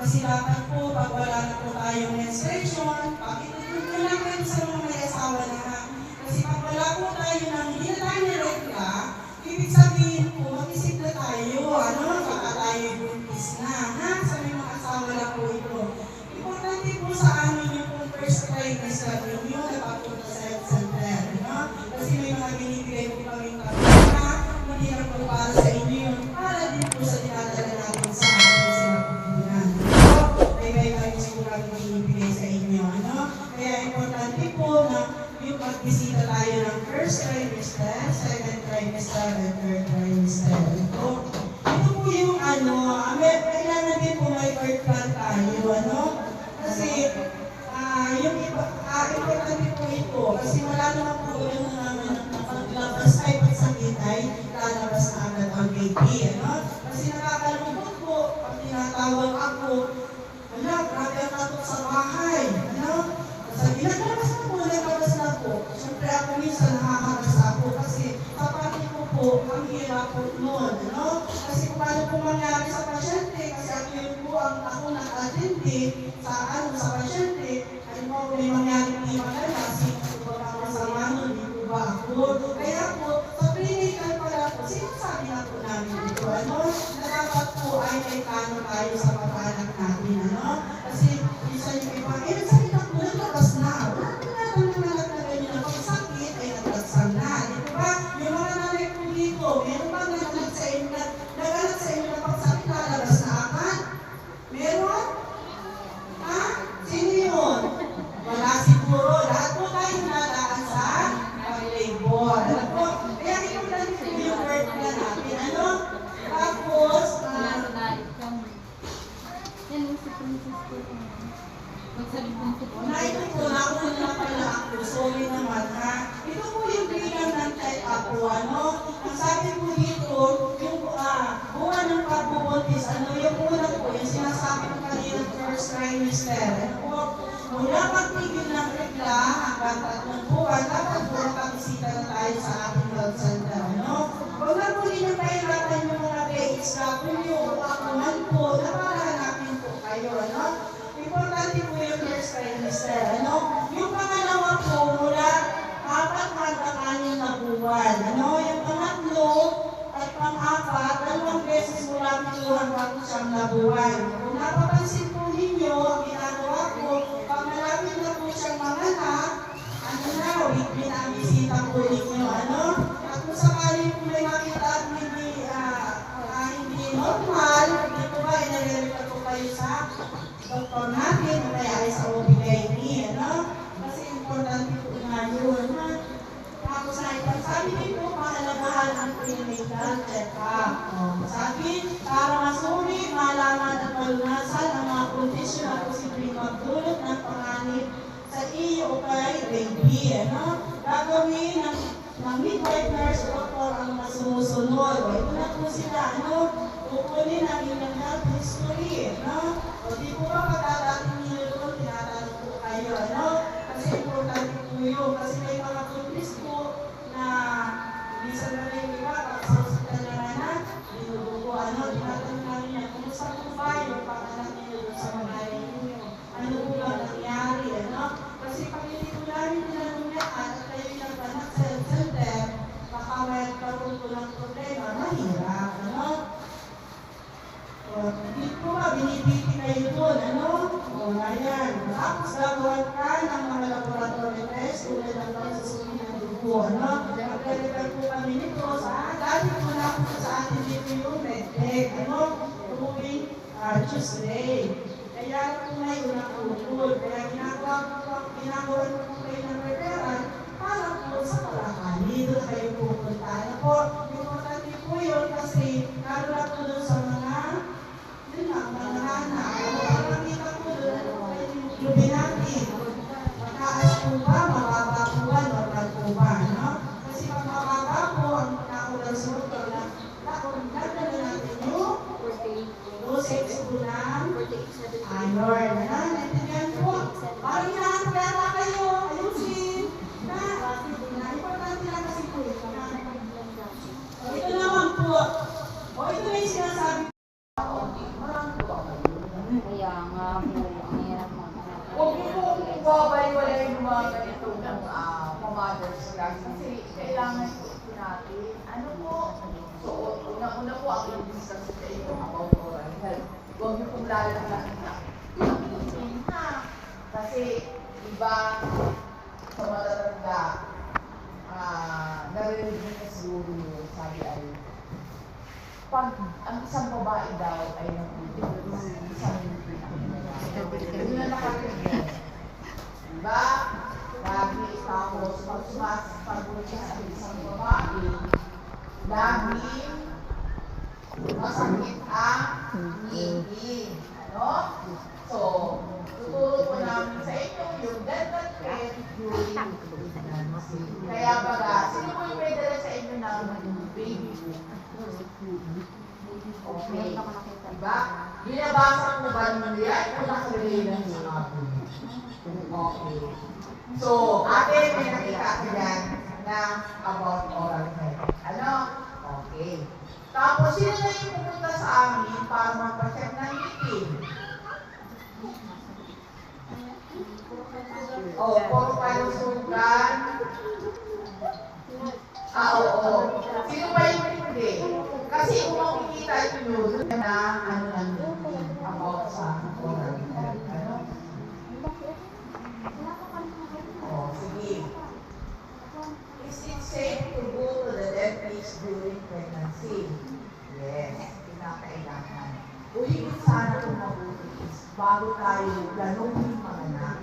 kasirapan po pag wala na po tayong menstruation, pakitulong lang kayo sa mga may asawa na ha. Kasi pag wala po tayo ng hindi na tayo niregla, ibig sabihin po, mag-isip na tayo, baka tayo buntis na, ha? Sa may mga asawa na po ito. Importante po sa amin yung pong first trimester ninyo na papunta sa health center, Kasi may mga binibigay po kaming kapita, hindi lang po para sa inyo yun, para din po sa dinadala natin sa ating sinapupunan. May vitamins po kami binibigay sa inyo, Kaya importante po na yung pagbisita tayo ng first trimester, second trimester, and third trimester. Ito po yung kailangan din po may birth plan tayo, Kasi yung iba, importante po ito, kasi wala naman po yung naman na paglabas ay pagsakit ay lalabas na agad ang baby, Kasi nakakalungkot po, pag tinatawag ako, grabe ang takot sa bahay, Sabi na, naglabas na po. Siyempre ako minsan nakakagas ako kasi sa pati ko po, ang hirap po noon, Kasi kung paano po mangyari sa pasyente, kasi ako nag-attende sa pasyente, may mangyari hindi maganda, sino po ba ako sa manon, hindi po ba ako? Kaya po, sa clinical pala po, sinasabi na po namin ito, na dapat po ay may plano tayo sa pag-anak natin, Kasi minsan yung iba, nagsabi na po, naglabas na, wala po naman na ganyan na pagsakit ay naglagsan na, di ba? Yung mga nanay po dito, meron ba nagalat sa inyo na pagsakit lalabas na agad? Meron? Ha? Sino yun? Wala siguro. Lahat po tayo nadaan sa pag-labor. Kaya importante po yung work na natin. Tapos, ito po, nauna na pala ako. Sorry naman, ha? Ito po yung bilang ng check-up po, Ang sabi po dito, yung buwan ng pagbubuntis, yung una po, yung sinasabi ko kanina first trimester. Mula pagtigil ng regla hanggang 3 buwan, dapat po makabisita na tayo sa ating health center, Huwag na po rin yung kahirapan yung mga PHW o akuman po, naparahanapin po kayo, Importante po yung first trimester, Yung pangalawa po, mula 4 hanggang 6 na buwan, Yung pangatlo at pang-apat, 2 beses mula 7 hanggang 9 na buwan. Kung napapansin po ninyo, ang ginagawa ko, pag malapit na po siyang manganak, weekly na ang bisita po ninyo, At kung sakali po may makita at hindi normal, dito ba, inalirita po kayo sa doktor natin, o kaya ay sa OB-GYN, Kasi importante po nga yun, Tapos sabi dito, pahalagahan ang prenatal check-up. Sabi, para masuri, malaman at malunasan ang mga kondisyon na posibleng magdulot ng panganib sa iyo o kay baby, Gagawin ng midwife nurse doctor ang masumusunod. Ito na po sila, kukunin ang inyong health history, O di po ba pagkadating niyo doon, tinatanong po kayo, Kasi importante po yun, kasi may mga countries po na minsan na rin iba, pag sa hospital na naman, dinudugo, tinatanong namin niya, kumusta po ba yung pag-anak niyo doon sa mga ninyo? Ano po ba nangyari, Kasi pag hindi po namin tinanong niya, at kayo nagpanak sa health center, baka may karoon po ng problema, mahirap, Dito po ba, binibiti kayo doon, Ayan. Tapos gagawan ka ng mga laboratory test, tulad ng pagsusuri ng dugo, Magre-refer po kami nito dati po na po sa atin dito yung medtech, tuwing Tuesday. Kaya po ngayon ang utol. Kaya ginagawa po kayo ng referral para po sa Paracali. Doon kayo pupunta. Importante po yun kasi naroon po doon sa mga mga anak. Makakita po doon yung Illuminati. Mataas po ba, mababa po ba, normal po ba, Kasi pag mababa po, ang nakulang sa doktor na nagdala natin yung dosage po ng iron. Naintindihan po. Parang hinahanap kaya kayo, ayusin. Importante na kasi po ito. po ang i-discuss sa inyo about oral health. Huwag niyo pong lalagyan na ang ha. Kasi iba sa matatanda, narinig niyo na siguro yun, sabi ay, pag ang isang babae daw ay nag-ibig, isang ibig ang babae. Yun na nakarinig. Diba? Lagi tapos pag sumasapagod siya sa isang babae, lagi masakit ang ngipin. Ano? So, tuturo po namin sa inyo yung dental care during pregnancy. Kaya baga, sino po yung may dala sa inyo ng baby book? Okay. Diba? Binabasa mo ba naman yan? O nakalagay lang sa akin? Okay. So, atin may nakita ka dyan na about oral health. Ano? Okay. Tapos, sino na yung pumunta sa amin para magpa-check ng ngipin? Oh, puro kayo sugan. Oo. Sino ba yung hindi? Kasi kung makikita nyo na ano lang about sa oral health. Ano? Oh, sige. Is it safe to go to the dentist during pregnancy? Yes, kinakailangan. Higit sana kung mabuti is bago tayo planong manganak,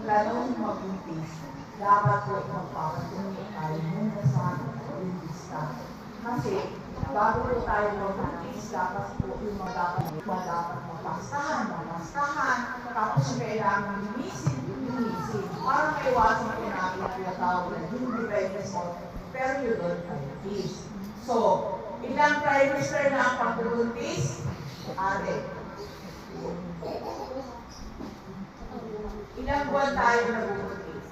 planong magbuntis, dapat po magpapatunay tayo muna sa dentista. Kasi bago po tayo magbuntis, dapat po yung dapat mapastahan, tapos yung kailangan lumisin. Para maiwasan po natin ang tinatawag na hindi trimester period diabetes. So, ilang trimester na ang pagbubuntis? Ate. Ilang buwan tayo nagbubuntis?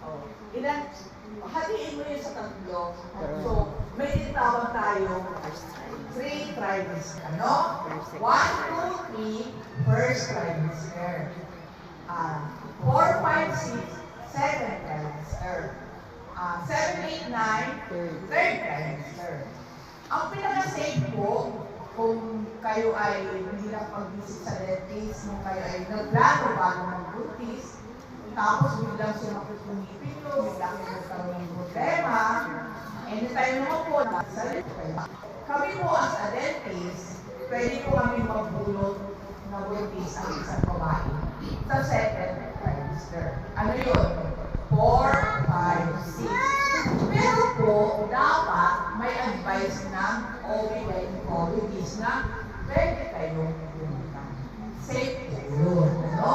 Oh, ilang? Hatiin mo yun sa tatlo. So, may tinatawag tayo 3 trimester. Ano? 1, 2, 3. First trimester. 4, 5, 6, 7 trimester. 7, 8, 9, third trimester. Ang pinaka-safe po, kung kayo ay hindi lang pag-visit sa dentist, kung kayo ay nagplano bago magbuntis, tapos biglang sumakit yung ngipin nyo, biglang magkaroon ng problema, anytime naman po, sa dentist. Kami po as a dentist, pwede po kami magbulot na buntis ang isang babae sa second trimester. Ano yun? 4, 5, 6. Pero po, dapat may advice ng OB-GYN na pwede kayong pumunta. Safe po yun. Ano?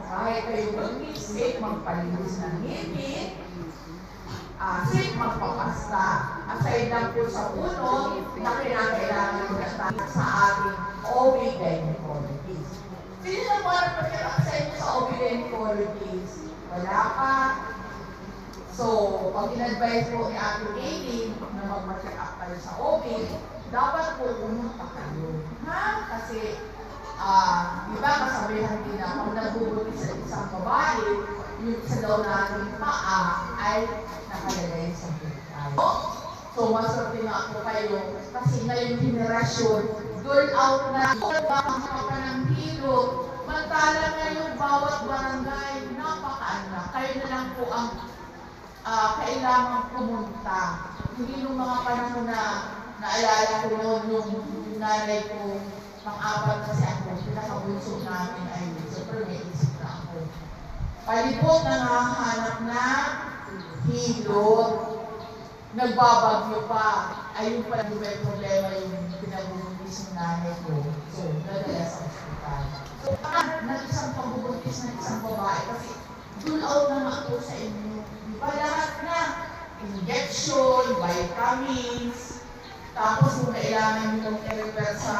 Kahit kayo buntis, safe magpalinis ng ngipin, safe magpapasta. Aside lang po sa puno na kinakailangan ko na tayo sa ating OB-GYN. Sino na po nagpapit sa inyo sa OB-GYN? Wala pa. So, pag in-advise po ni Ate Katie na mag-check up kayo sa OB, dapat po pumunta kayo. Ha? Kasi, di ba kasabihan din na pag nagbubuti sa isang babae, yung isa daw natin paa ay nakalagay sa buhay. So, maswerte nga po kayo kasi ngayong generasyon, girl out na, baka ng hilo, mantala ngayon bawat barangay, napaka-anak. Kayo na lang po ang kailangan pumunta. Hindi nung mga panahon na naalala ko noon yung nanay ko, pang-apat kasi ako, pinakabunso namin ay super may isip na ako. Palibot na nakahanap na hilot, nagbabagyo pa. Ayun pala yung may problema yung pinagbubuntis ng nanay ko. So, nadala sa ospital. So, ng isang pagbubuntis ng isang babae kasi dun out na nga po sa inyo. Diba lahat na? Injection, vitamins, tapos kung kailangan nyo i-refer sa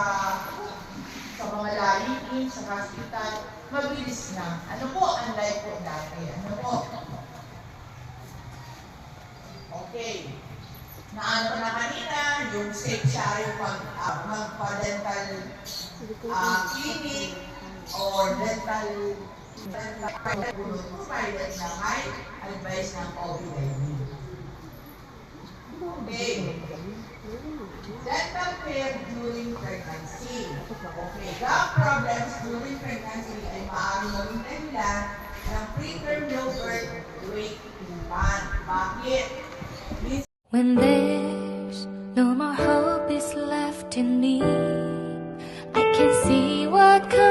mga lalikin, sa hospital, mabilis na. Ano po? Unlike po dati. Ano po? Okay. Naano na kanina, yung safe siya yung magpa-dental clinic or dental provided na may advice ng OB-GYN. Okay. Dental care during pregnancy. Okay, gum problems during pregnancy ay maaaring maging dahilan ng preterm low birth weight infant. Bakit? When there's no more hope is left in me, I can see what comes.